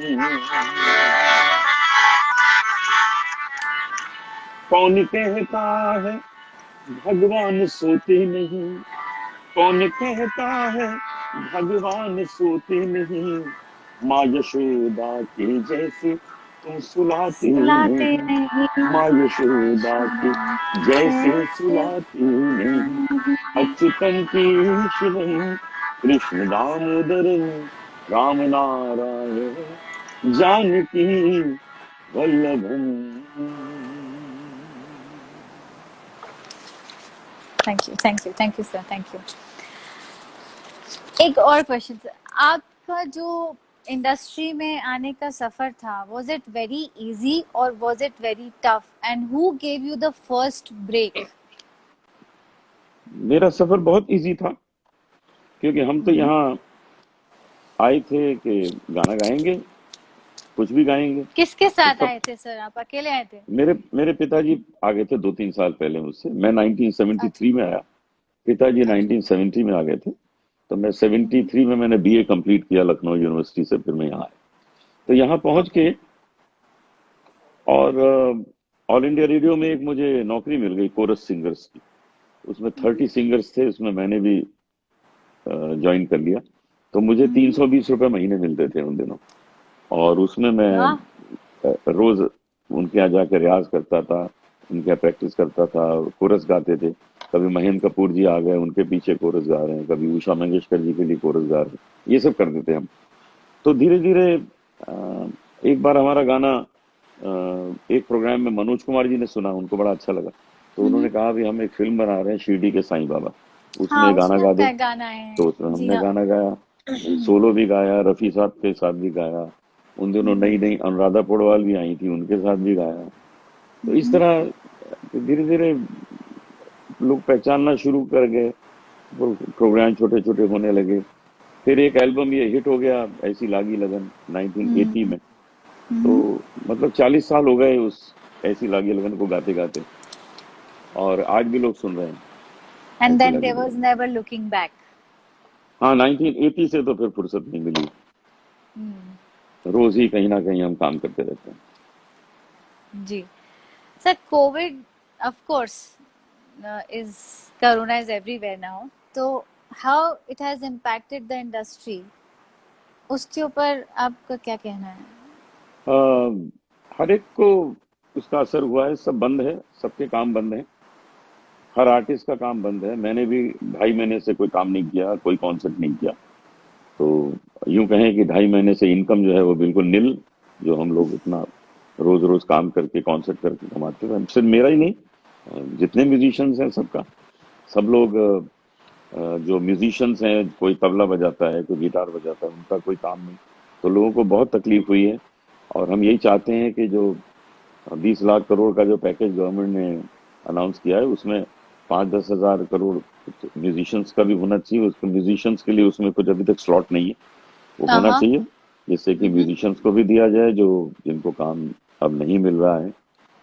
कौन कहता है भगवान सोते नहीं, कौन कहता है भगवान सोते नहीं, माँ यशोदा के जैसे तुम सुलाते सुलाते नहीं, नहीं, माँ यशोदा के यशोदा जैसे जैसे सुलाते नहीं, नहीं। Achyutam Keshavam Krishna Damodaram Ram Narayan Janaki Vallabham. Thank you, thank you, thank you sir, thank you. एक और क्वेश्चन सर, आपका जो इंडस्ट्री में आने का सफर था, वाज इट वेरी इजी और was it very tough, and who gave you the first break? मेरा सफर बहुत इजी था, क्योंकि हम तो यहाँ आए थे कि गाना गाएंगे, कुछ भी गाएंगे। किसके तो साथ सब आए थे सर, आप अकेले आए थे? मेरे मेरे पिताजी आ गए थे 2-3 साल पहले मुझसे। मैं अच्छा, 1973 में आया, पिताजी अच्छा। 1970 में आ गए थे। तो मैं 73 में मैंने बीए कंप्लीट किया लखनऊ यूनिवर्सिटी से, फिर मैं यहाँ आया। तो यहाँ पहुंच ओके। के और ऑल इंडिया रेडियो में एक मुझे नौकरी मिल गई कोरस सिंगर्स की। उसमें 30 सिंगर्स थे, उसमें मैंने भी ज्वाइन कर लिया। तो मुझे 320 रुपये महीने मिलते थे उन दिनों। और उसमें मैं वाह। रोज उनके यहाँ जाकर रियाज करता था, उनके यहाँ प्रैक्टिस करता था, कोरस गाते थे। कभी महेंद्र कपूर जी आ गए, उनके पीछे कोरस गा रहे हैं, कभी उषा मंगेशकर जी के लिए कोरस गा रहे हैं, ये सब करते थे हम। तो धीरे धीरे एक बार हमारा गाना एक प्रोग्राम में मनोज कुमार जी ने सुना, उनको बड़ा अच्छा लगा। तो उन्होंने कहा भी हम एक फिल्म बना रहे हैं शिरडी के साईं बाबा, हाँ, उसमें गाना उसमें गा आपका दो। एक गाना आया तो है। उसमें जी हमने हाँ। गाना गाया, सोलो भी गाया, रफी साहब के साथ भी गाया। उन दिनों नई नई अनुराधा पौडवाल भी आई थी, उनके साथ भी गाया। तो इस तरह धीरे धीरे लोग पहचानना शुरू कर गए, प्रोग्राम छोटे छोटे होने लगे। फिर एक एल्बम ये हिट हो गया, ऐसी लागी लगन, 1980 में। तो मतलब 40 साल हो गए उस ऐसी लागी लगन को गाते गाते, और आज भी लोग सुन रहे हैं एंड ऐसी देन लागी देयर वाज लगन। Never looking back. हाँ, 1980 से तो फिर फुर्सत नहीं मिली, रोज ही कहीं ना कहीं हम काम करते रहते हैं। जी sir, covid of course is corona is everywhere now, so how it has impacted the industry, उसके ऊपर आपका क्या कहना है? हर एक को उसका असर हुआ है, सब बंद है, सबके काम बंद है, हर आर्टिस्ट का काम बंद है। मैंने भी 2.5 महीने से कोई काम नहीं किया, कोई कॉन्सर्ट नहीं किया। तो यूं कहें कि 2.5 महीने से इनकम जो है वो बिल्कुल निल, जो हम लोग इतना रोज रोज काम करके कॉन्सर्ट करके कमाते थे। सिर्फ मेरा ही नहीं, जितने म्यूजिशियंस हैं सबका, सब लोग जो म्यूजिशियंस हैं, कोई तबला बजाता है, कोई गिटार बजाता है, उनका कोई काम नहीं। तो लोगों को बहुत तकलीफ हुई है। और हम यही चाहते हैं कि जो 20 लाख करोड़ का जो पैकेज गवर्नमेंट ने अनाउंस किया है, उसमें 5-10 हज़ार करोड़ म्यूजिशियंस का भी होना चाहिए। उसके म्यूजिशियंस के लिए उसमें कुछ अभी तक स्लॉट नहीं है, वो हाँ होना हाँ। चाहिए, जिससे कि म्यूजिशियंस को भी दिया जाए जो जिनको काम अब नहीं मिल रहा है।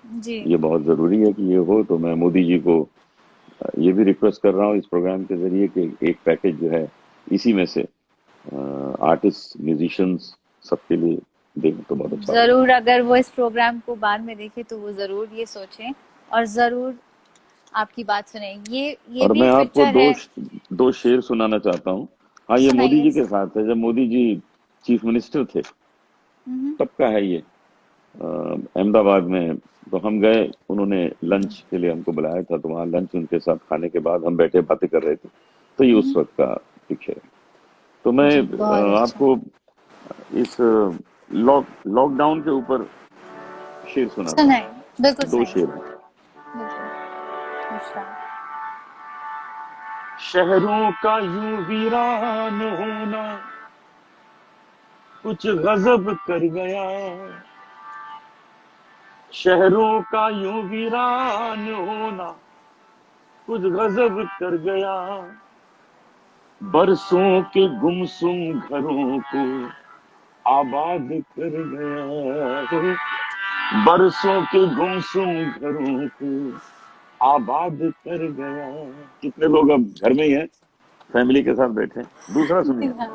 जी। ये बहुत जरूरी है कि ये हो। तो मैं मोदी जी को ये भी रिक्वेस्ट कर रहा हूँ इस प्रोग्राम के जरिए कि एक पैकेज जो है इसी में से आर्टिस्ट म्यूजिशियंस सबके लिए दें तो बहुत अच्छा होगा। जरूर, अगर वो इस प्रोग्राम को बाद में देखे तो वो जरूर ये सोचें और जरूर आपकी बात सुने। ये और भी मैं आपको पिक्चर है। दो शेर सुनाना चाहता हूँ। हाँ, ये मोदी सुनाइए जी के सर। साथ है, जब मोदी जी चीफ मिनिस्टर थे तब का है ये। अहमदाबाद में तो हम गए, उन्होंने लंच के लिए हमको बुलाया था, तो वहाँ लंच उनके साथ खाने के बाद हम बैठे बातें कर रहे थे। तो ये उस वक्त का पिक्चर है। तो मैं जी, बहुत अच्छा। आपको इस लॉकडाउन के ऊपर शेर सुनाता हूँ। सुनाइए, बिल्कुल दो सुनाइए शेर हैं। सर, बिल्कुल। अच्छा। शहरों का यूं वीरान होना कुछ गजब कर गया, शहरों का यूं वीरान होना कुछ गजब कर गया, बरसों के गुमसुम घरों को आबाद कर गया, बरसों के गुमसुम घरों को आबाद कर गया। कितने लोग अब घर में ही हैं, फैमिली के साथ बैठे हैं। दूसरा सुनिए, हाँ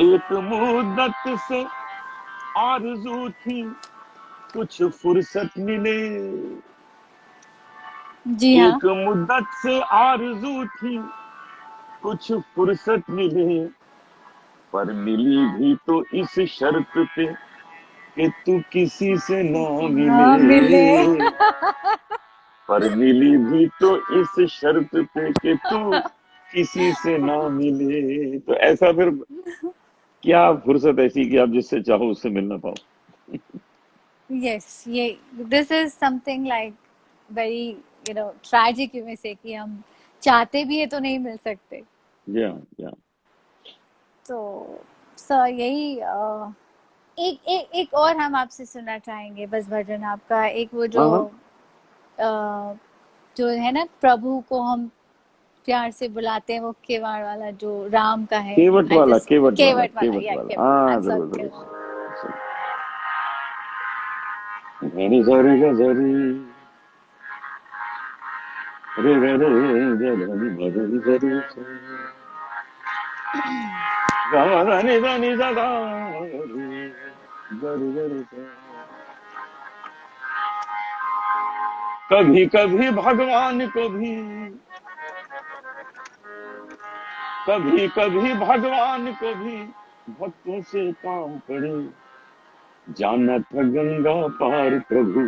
एक मुद्दत से आरज़ू थी कुछ फुर्सत मिले, जी हाँ। एक मुद्दत से आरज़ू थी कुछ फुर्सत मिले, पर मिली भी तो इस शर्त पे कि तू किसी से ना हाँ मिले। मिले, पर मिली भी तो इस शर्त पे कि तू किसी से ना मिले। तो ऐसा फिर क्या फुर्सत ऐसी कि आप जिससे चाहो उससे मिल ना पाओ। यस, ये this is something like very tragic, you में से कि हम चाहते भी है तो नहीं मिल सकते। या तो सर यही एक एक एक और हम आपसे सुनना चाहेंगे बस भजन आपका, एक वो जो हाँ हाँ, जो है ना, प्रभु को हम प्यार से बुलाते हैं, वो केवाड़ वाला जो राम का है। केवट आई वाला, जस्ट केवट वाला, केवट वाला, केवट या वाला, केवट, आई एम हाँ जरूर सॉरी जरूर। केवट। गरी गरी गरी रे रे रे गरी गरी गरी गरी गरी गरी गरी। कभी कभी भगवान को भी, कभी कभी भगवान को भी भक्तों से काम पड़े, जाना था गंगा पार प्रभु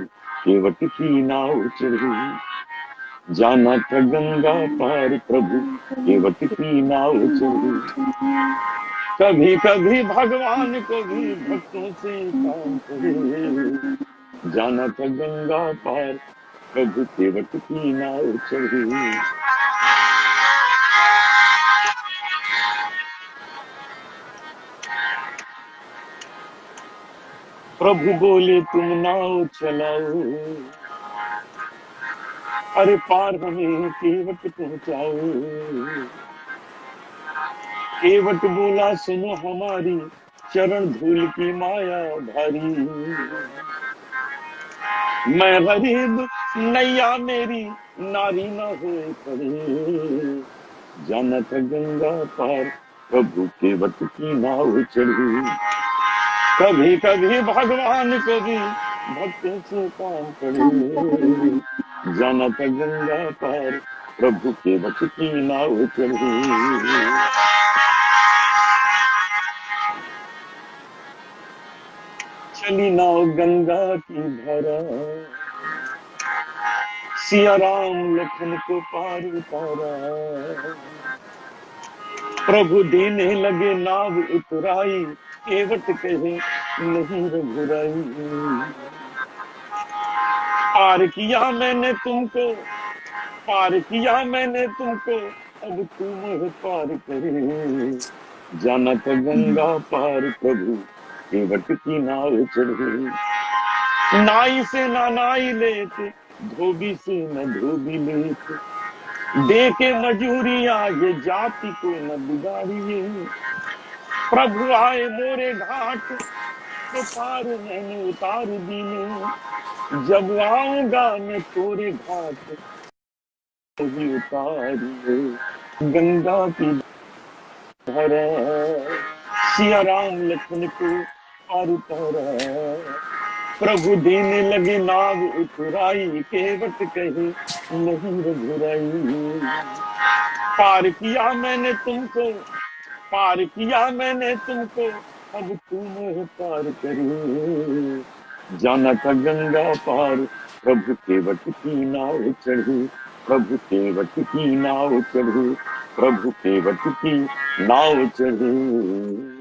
केवट की नाव चढ़ी, जाना था गंगा पार प्रभु केवट की नाव चढ़ी। कभी कभी भगवान को भी भक्तों से काम पड़े, जाना था गंगा पार प्रभु केवट की नाव चढ़ी। प्रभु बोले तुम नाव चलाओ, अरे पार हमें केवट पहुंचाओ। केवट बोला सुनो हमारी चरण धूल की माया भारी, मैं गरीब नैया मेरी नारी न हो खड़ी, जाना था गंगा पार प्रभु केवट की नाव चढ़ी। कभी कभी भगवान को भी भक्तों से काम पड़े, जाना था गंगा पार प्रभु केवट की नाव चढ़ी। चली नाव गंगा की धारा, सिया राम लखन को पार उतारा, प्रभु देने लगे नाव उतराई, केवट कहे नहीं रघुराई। पार किया मैंने तुमको, पार किया मैंने तुमको, अब तुम पार करे, जाना था गंगा पार प्रभु केवट की नाव चढ़ी। नाई से ना नाई लेते, धोबी से न धोबी लेते, दे के मजूरिया ये जाति को न बिगाड़िए। प्रभु आए मोरे घाट तो पार मैंने उतार दिए, जब आऊंगा मैं तोरे घाट भी उतारिए। गंगा की धारा सिया राम लखन को पार उतारा, प्रभु देने लगे नाव उतराई, केवट कहे नहीं रघुराई। पार किया मैंने तुमको, पार किया मैंने तुमको, अब तुम पार करो, जाना था गंगा पार प्रभु केवट की नाव चढ़ी, प्रभु केवट की नाव चढ़ी, प्रभु केवट की नाव चढ़ी।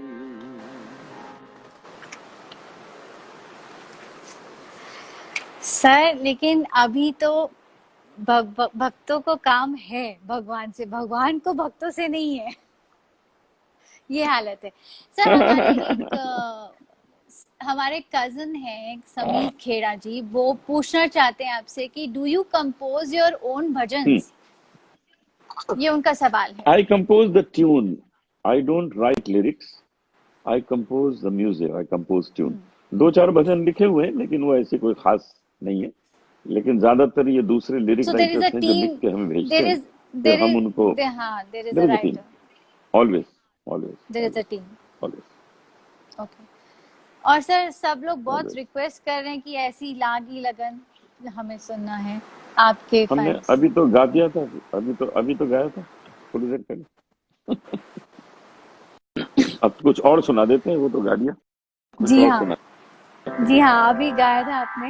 सर लेकिन अभी तो भक्तों को काम है भगवान से, भगवान को भक्तों से नहीं है, ये हालत है। सर हमारे एक हमारे कजन हैं समीर खेड़ा जी, वो पूछना चाहते हैं आपसे कि do you compose your own bhajans? ये उनका सवाल है। I compose the tune. I don't write lyrics. I compose the music. I compose tune. दो चार भजन लिखे हुए हैं, लेकिन वो ऐसे कोई खास नहीं है। लेकिन ज्यादातर ये दूसरे lyric So there is a writers हैं जो लिख team. के हमें भेजते There हैं, is फिर there हम is उनको, there, हाँ, there is there a is a team, writer. Always always There is a always team. Always Okay. और सर सब लोग बहुत ऑलवेज। रिक्वेस्ट कर रहे हैं कि ऐसी लागी लगन हमें सुनना है आपके हमने फैंस। अभी तो गा दिया था, अभी तो गाया था थोड़ी देर पहले। अब कुछ और सुना देते हैं, वो तो गा दिया, कुछ जी और हाँ, सुना। जी हाँ, अभी गाया था आपने।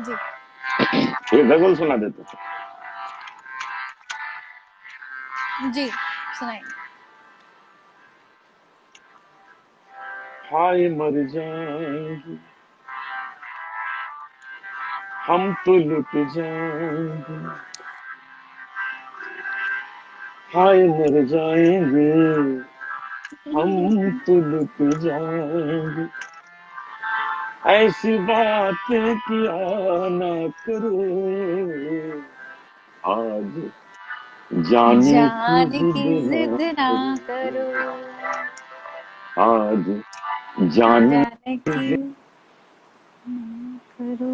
जी ये गजल सुना देते हैं। जी, सुनाइए। हाय मर जाएंगे हम तो लुट जाएंगे, हाय मर जाएंगे हम तो लुट जाएंगे, ऐसी बातें किया ना करो, आज जाने की जान जिद की ना जिद ना करो, करो, आज जाने जाने की की जिद ना करो।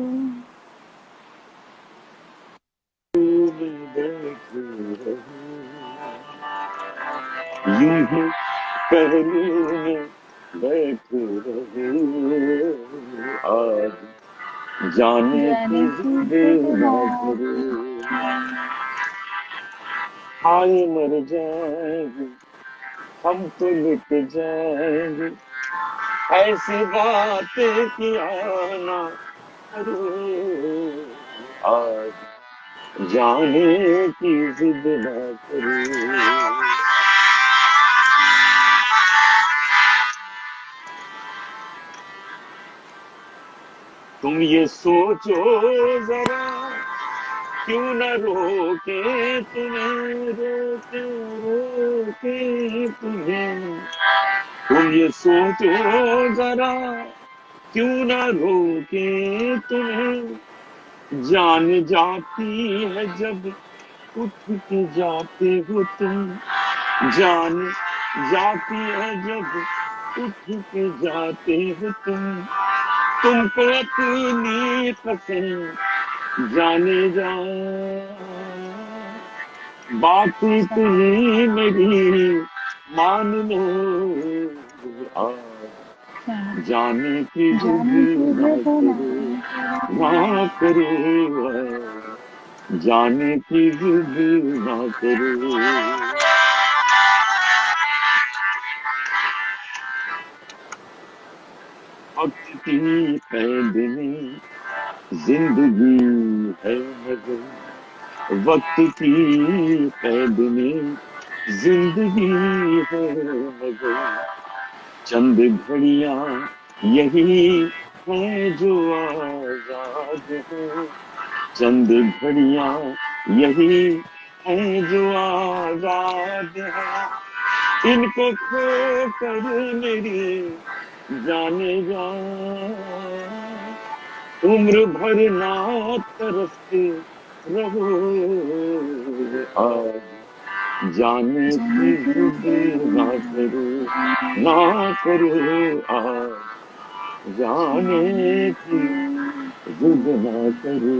में बैठे रहो, यूं ही पहलू में बैठे रहो, आज जाने की जाने की जिद जिद ना ना करो, करो। हाय मर जाएंगे हम तो लुट जाएंगे, ऐसी बातें किया ना करो, आज जाने की जिद ना करो। तुम ये सोचो जरा, क्यों न रोके तुम्हें, रोके रोके तुम्हें, तुम ये सोचो जरा, क्यों न रोके तुम्हें, जान जाती है जब उठ के जाते हो तुम, जान जाती है जब उठ के जाते हो तुमको अपनी कसम जाने जा, बात इतनी मेरी मान लो, आज जाने की जिद जाने की ना जिद ना करो, करो। ना करो, आज जाने की जिद ना करो। वक्त की कैद में जिंदगी है मगर, वक्त की कैद में जिंदगी है मगर, चंद घड़ियां यही है जो आजाद है, चंद घड़ियां यही है जो आजाद है, इनको खो कर मेरी जाने जा, उम्र भर ना तरसते रहो, आज जाने की जाने की जिद जिद ना ना करो, ना करो। करो, आज जाने जाने की की जिद ना करो।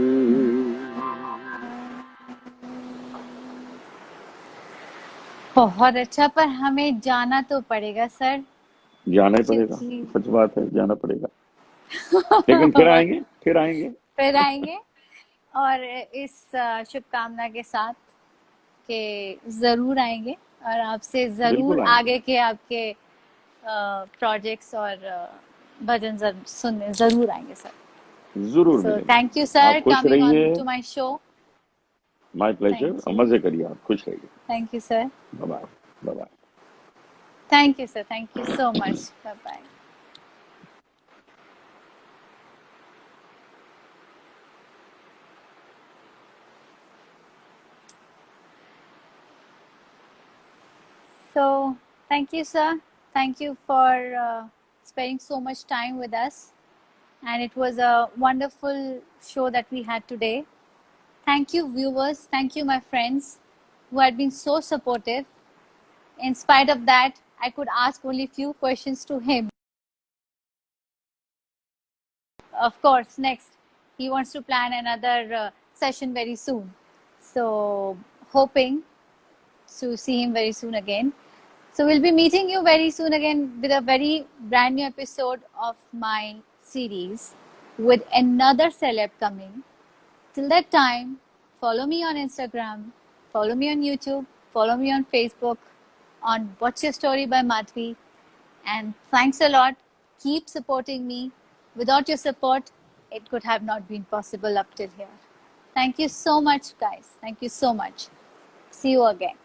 बहुत अच्छा, पर हमें जाना तो पड़ेगा सर, जाना ही पड़ेगा, क्योंकि सच बात है, जाना पड़ेगा, लेकिन फिर आएंगे, फिर आएंगे। फिर आएंगे। और इस शुभकामना के साथ कि जरूर आएंगे और आपसे जरूर बिल्कुल आएंगे, आगे के आपके प्रोजेक्ट्स और भजन सुनने जरूर आएंगे सर। जरूर सो मिलेंगे। थैंक यू सर आप खुश कमिंग ऑन रहिए, to my show. My pleasure, thank you, मजे करिए, आप खुश रहिए। Thank you sir, bye bye, bye bye. Thank you sir, thank you so much, bye bye. So, thank you, sir. Thank you for spending so much time with us. And it was a wonderful show that we had today. Thank you, viewers. Thank you, my friends, who had been so supportive. In spite of that, I could ask only few questions to him. Of course, next, he wants to plan another session very soon. So, hoping to see him very soon again. So, we'll be meeting you very soon again with a very brand new episode of my series with another celeb coming. Till that time, follow me on Instagram, follow me on YouTube, follow me on Facebook on What's Your Story by Madhvi. And thanks a lot. Keep supporting me. Without your support, it could have not been possible up till here. Thank you so much, guys. Thank you so much. See you again.